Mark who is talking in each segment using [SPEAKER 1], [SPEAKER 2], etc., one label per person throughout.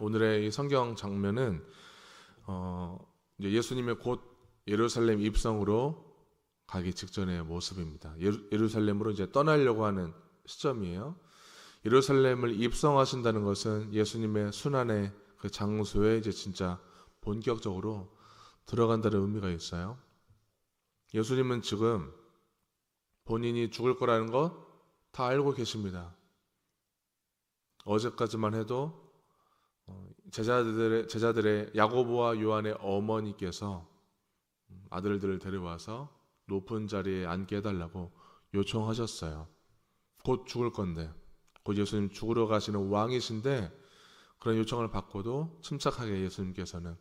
[SPEAKER 1] 오늘의 이 성경 장면은 이제 예수님의 곧 예루살렘 입성으로 가기 직전의 모습입니다. 예루살렘으로 이제 떠나려고 하는 시점이에요. 예루살렘을 입성하신다는 것은 예수님의 순환의 그 장소에 이제 진짜 본격적으로 들어간다는 의미가 있어요. 예수님은 지금 본인이 죽을 거라는 것 다 알고 계십니다. 어제까지만 해도 제자들의 야고보와 요한의 어머니께서 아들들을 데려와서 높은 자리에 앉게 해달라고 요청하셨어요. 곧 죽을 건데, 곧 예수님 죽으러 가시는 왕이신데 그런 요청을 받고도 침착하게 예수님께서는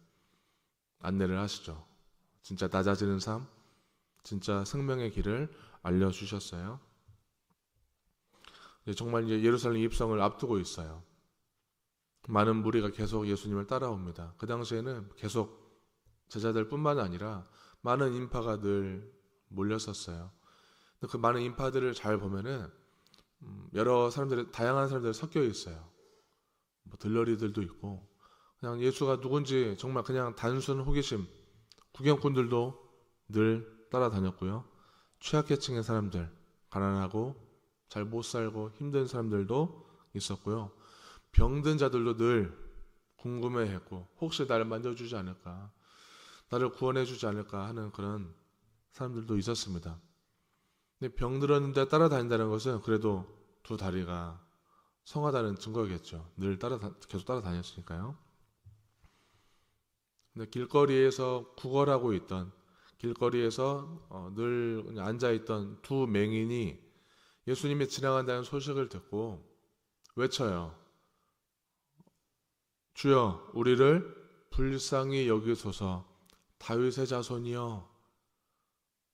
[SPEAKER 1] 안내를 하시죠. 진짜 낮아지는 삶, 진짜 생명의 길을 알려주셨어요. 정말 이제 예루살렘 입성을 앞두고 있어요. 많은 무리가 계속 예수님을 따라옵니다. 그 당시에는 계속 제자들뿐만 아니라 많은 인파가 늘 몰렸었어요. 그 많은 인파들을 잘 보면은 여러 사람들이, 다양한 사람들이 섞여 있어요. 뭐 들러리들도 있고, 그냥 예수가 누군지 정말 그냥 단순 호기심, 구경꾼들도 늘 따라다녔고요. 취약계층의 사람들, 가난하고 잘 못 살고 힘든 사람들도 있었고요. 병든 자들도 늘 궁금해했고, 혹시 나를 만져주지 않을까, 나를 구원해주지 않을까 하는 그런 사람들도 있었습니다. 근데 병들었는데 따라다닌다는 것은 그래도 두 다리가 성하다는 증거겠죠. 늘 계속 따라다녔으니까요. 근데 길거리에서 구걸하고 있던, 길거리에서 늘 그냥 앉아있던 두 맹인이 예수님이 지나간다는 소식을 듣고 외쳐요. 주여, 우리를 불쌍히 여기소서, 다윗의 자손이여.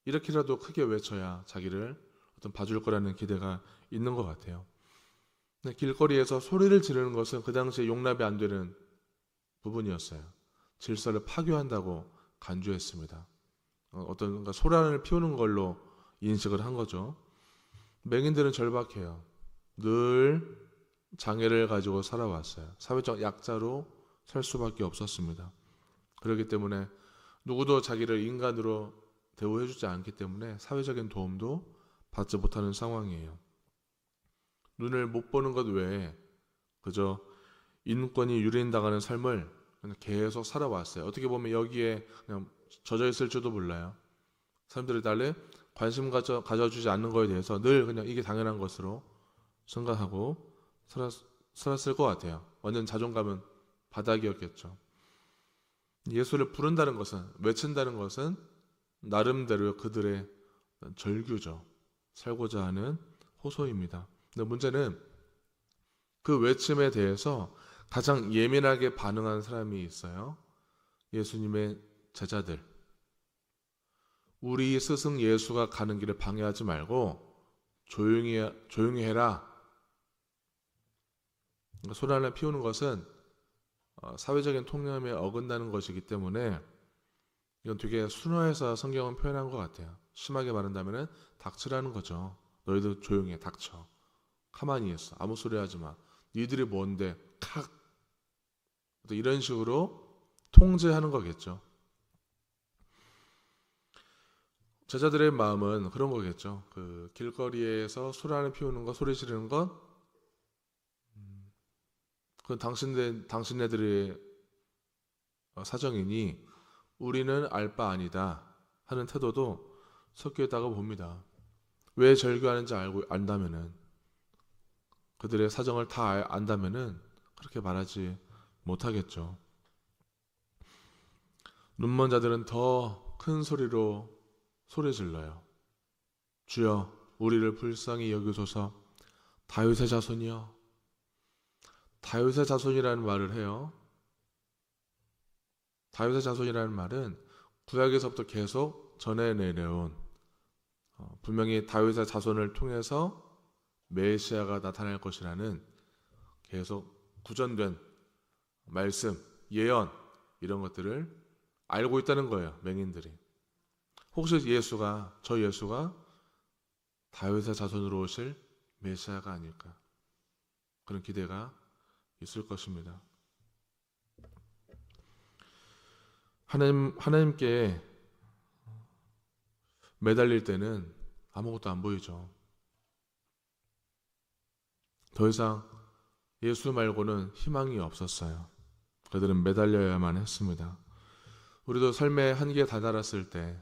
[SPEAKER 1] 이렇게라도 크게 외쳐야 자기를 어떤 봐줄 거라는 기대가 있는 것 같아요. 근데 길거리에서 소리를 지르는 것은 그 당시에 용납이 안 되는 부분이었어요. 질서를 파괴한다고 간주했습니다. 어떤 소란을 피우는 걸로 인식을 한 거죠. 맹인들은 절박해요. 늘 장애를 가지고 살아왔어요. 사회적 약자로 살 수밖에 없었습니다. 그렇기 때문에 누구도 자기를 인간으로 대우해주지 않기 때문에 사회적인 도움도 받지 못하는 상황이에요. 눈을 못 보는 것 외에 그저 인권이 유린당하는 삶을 계속 살아왔어요. 어떻게 보면 여기에 그냥 젖어 있을지도 몰라요. 사람들이 나를 관심 가져주지 않는 거에 대해서 늘 그냥 이게 당연한 것으로 생각하고 살았을 것 같아요. 완전 자존감은 바닥이었겠죠. 예수를 부른다는 것은, 외친다는 것은 나름대로 그들의 절규죠. 살고자 하는 호소입니다. 근데 문제는 그 외침에 대해서 가장 예민하게 반응하는 사람이 있어요. 예수님의 제자들. 우리 스승 예수가 가는 길을 방해하지 말고 조용히 해라. 소란을 피우는 것은 사회적인 통념에 어긋나는 것이기 때문에 이건 되게 순화해서 성경은 표현한 것 같아요. 심하게 말한다면 닥치라는 거죠. 너희들 조용히 해, 닥쳐. 가만히 있어. 아무 소리 하지 마. 니들이 뭔데? 칵. 이런 식으로 통제하는 거겠죠. 제자들의 마음은 그런 거겠죠. 그 길거리에서 소란을 피우는 것, 소리 지르는 것, 그건 당신네들의 사정이니 우리는 알 바 아니다 하는 태도도 섞여 있다고 봅니다. 왜 절규하는지 안다면은, 그들의 사정을 다 안다면은 그렇게 말하지 못하겠죠. 눈먼 자들은 더 큰 소리로 소리 질러요. 주여, 우리를 불쌍히 여기소서, 다윗의 자손이여. 다윗의 자손이라는 말을 해요. 다윗의 자손이라는 말은 구약에서부터 계속 전해 내려온, 분명히 다윗의 자손을 통해서 메시아가 나타날 것이라는 계속 구전된 말씀, 예언, 이런 것들을 알고 있다는 거예요. 맹인들이. 혹시 저 예수가 다윗의 자손으로 오실 메시아가 아닐까, 그런 기대가 있을 것입니다. 하나님께 매달릴 때는 아무것도 안 보이죠. 더 이상 예수 말고는 희망이 없었어요. 그들은 매달려야만 했습니다. 우리도 삶의 한계에 다다랐을 때,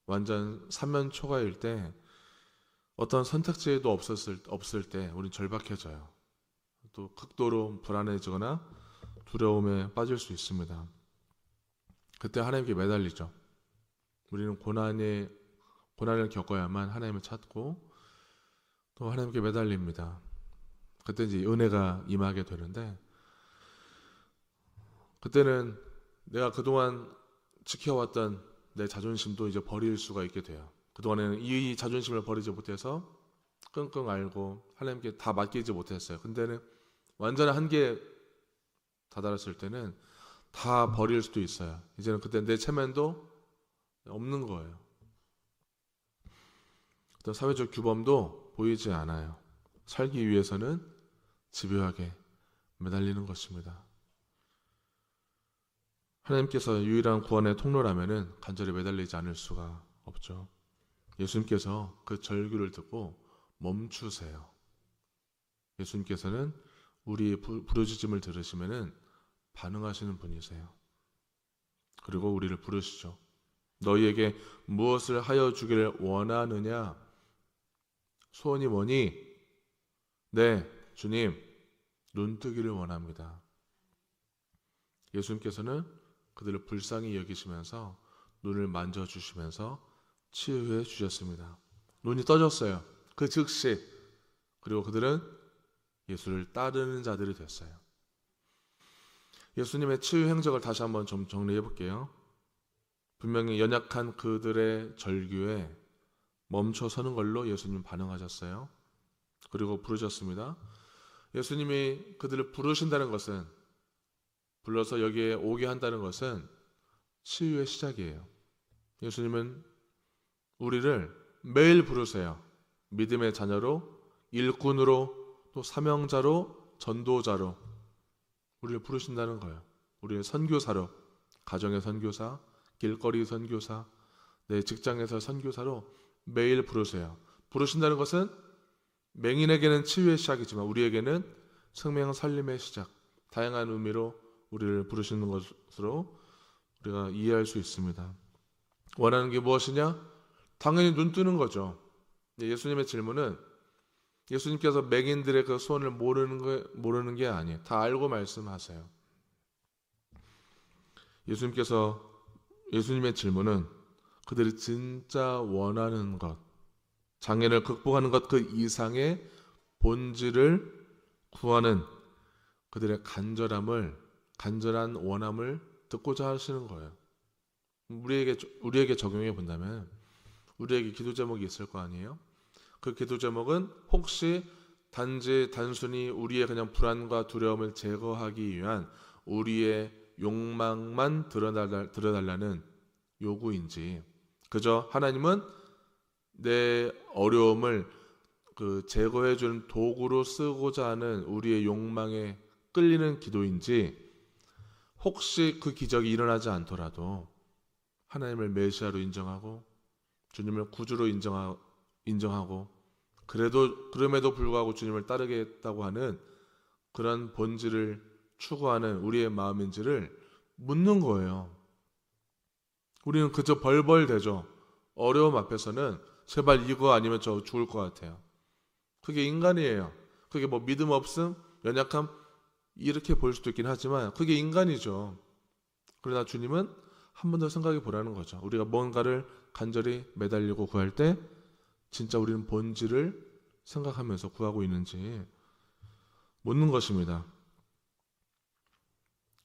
[SPEAKER 1] 완전 사면 초가일 때, 어떤 선택지도 없을 때 우린 절박해져요. 또 극도로 불안해지거나 두려움에 빠질 수 있습니다. 그때 하나님께 매달리죠. 우리는 고난을 겪어야만 하나님을 찾고 또 하나님께 매달립니다. 그때 이제 은혜가 임하게 되는데, 그때는 내가 그동안 지켜왔던 내 자존심도 이제 버릴 수가 있게 돼요. 그동안에는 이 자존심을 버리지 못해서 끙끙 앓고 하나님께 다 맡기지 못했어요. 근데는 완전한 한계에 다다랐을 때는 다 버릴 수도 있어요. 이제는 그때 내 체면도 없는 거예요. 어떤 사회적 규범도 보이지 않아요. 살기 위해서는 집요하게 매달리는 것입니다. 하나님께서 유일한 구원의 통로라면은 간절히 매달리지 않을 수가 없죠. 예수님께서 그 절규를 듣고 멈추세요. 예수님께서는 우리의 부르짖음을 들으시면은 반응하시는 분이세요. 그리고 우리를 부르시죠. 너희에게 무엇을 하여 주기를 원하느냐? 소원이 뭐니? 네, 주님, 눈뜨기를 원합니다. 예수님께서는 그들을 불쌍히 여기시면서 눈을 만져주시면서 치유해 주셨습니다. 눈이 떠졌어요. 그 즉시. 그리고 그들은 예수를 따르는 자들이 됐어요. 예수님의 치유 행적을 다시 한번 좀 정리해 볼게요. 분명히 연약한 그들의 절규에 멈춰 서는 걸로 예수님 반응하셨어요. 그리고 부르셨습니다. 예수님이 그들을 부르신다는 것은, 불러서 여기에 오게 한다는 것은 치유의 시작이에요. 예수님은 우리를 매일 부르세요. 믿음의 자녀로, 일꾼으로, 또 사명자로, 전도자로 우리를 부르신다는 거예요. 우리의 선교사로, 가정의 선교사, 길거리 선교사, 내 직장에서 선교사로 매일 부르세요. 부르신다는 것은 맹인에게는 치유의 시작이지만 우리에게는 생명 살림의 시작, 다양한 의미로 우리를 부르시는 것으로 우리가 이해할 수 있습니다. 원하는 게 무엇이냐? 당연히 눈 뜨는 거죠. 예수님의 질문은 예수님께서 맹인들의 그 소원을 모르는 게 아니에요. 다 알고 말씀하세요. 예수님의 질문은 그들이 진짜 원하는 것, 장애를 극복하는 것 그 이상의 본질을 구하는 그들의 간절한 원함을 듣고자 하시는 거예요. 우리에게 적용해 본다면 우리에게 기도 제목이 있을 거 아니에요? 그 기도 제목은 혹시 단순히 우리의 그냥 불안과 두려움을 제거하기 위한 우리의 욕망만 들어달라는 요구인지, 그저 하나님은 내 어려움을 제거해 주는 도구로 쓰고자 하는 우리의 욕망에 끌리는 기도인지, 혹시 그 기적이 일어나지 않더라도 하나님을 메시아로 인정하고 주님을 구주로 인정하고 그럼에도 불구하고 주님을 따르겠다고 하는 그런 본질을 추구하는 우리의 마음인지를 묻는 거예요. 우리는 그저 벌벌대죠. 어려움 앞에서는 제발 이거 아니면 저 죽을 것 같아요. 그게 인간이에요. 그게 뭐 믿음 없음, 연약함 이렇게 볼 수도 있긴 하지만 그게 인간이죠. 그러나 주님은 한 번 더 생각해 보라는 거죠. 우리가 뭔가를 간절히 매달리고 구할 때 진짜 우리는 본질을 생각하면서 구하고 있는지 묻는 것입니다.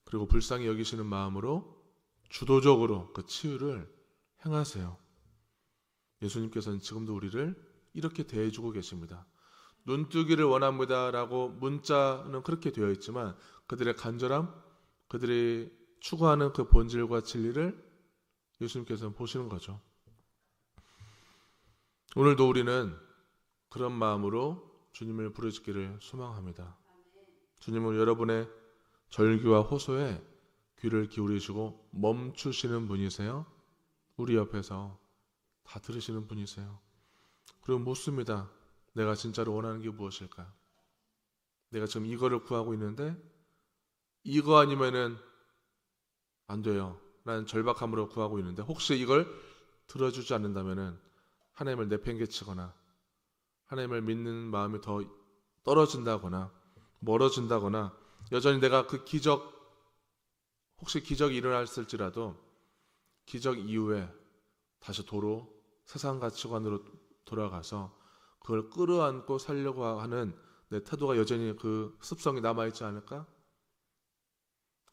[SPEAKER 1] 그리고 불쌍히 여기시는 마음으로 주도적으로 그 치유를 행하세요. 예수님께서는 지금도 우리를 이렇게 대해주고 계십니다. 눈뜨기를 원합니다라고 문자는 그렇게 되어 있지만 그들의 간절함, 그들이 추구하는 그 본질과 진리를 예수님께서는 보시는 거죠. 오늘도 우리는 그런 마음으로 주님을 부르짖기를 소망합니다. 주님은 여러분의 절규와 호소에 귀를 기울이시고 멈추시는 분이세요. 우리 옆에서 다 들으시는 분이세요. 그리고 묻습니다. 내가 진짜로 원하는 게 무엇일까? 내가 지금 이거를 구하고 있는데 이거 아니면은 안 돼요. 나는 절박함으로 구하고 있는데 혹시 이걸 들어주지 않는다면은 하나님을 내팽개치거나 하나님을 믿는 마음이 더 떨어진다거나 멀어진다거나 여전히 내가 그 기적 혹시 기적이 일어났을지라도 기적 이후에 다시 도로 세상 가치관으로 돌아가서 그걸 끌어안고 살려고 하는 내 태도가 여전히 그 습성이 남아있지 않을까?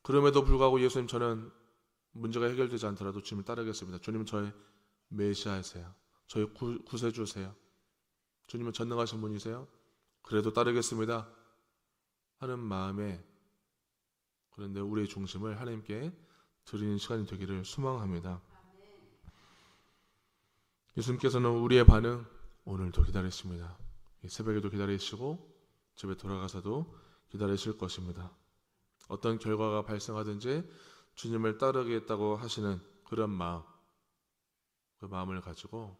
[SPEAKER 1] 그럼에도 불구하고 예수님 저는 문제가 해결되지 않더라도 주님을 따르겠습니다. 주님은 저의 메시아이세요. 저의 구세주세요. 주님은 전능하신 분이세요. 그래도 따르겠습니다 하는 마음에 그런데 우리의 중심을 하나님께 드리는 시간이 되기를 소망합니다. 예수님께서는 우리의 반응 오늘도 기다리십니다. 새벽에도 기다리시고 집에 돌아가서도 기다리실 것입니다. 어떤 결과가 발생하든지 주님을 따르겠다고 하시는 그런 마음, 그 마음을 가지고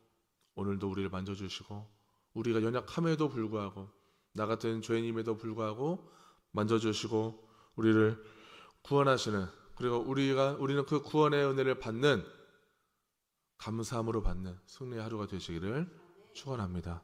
[SPEAKER 1] 오늘도 우리를 만져주시고 우리가 연약함에도 불구하고 나 같은 죄인임에도 불구하고 만져주시고 우리를 구원하시는 그리고 우리는 그 구원의 은혜를 받는 감사함으로 받는 승리의 하루가 되시기를 축원합니다.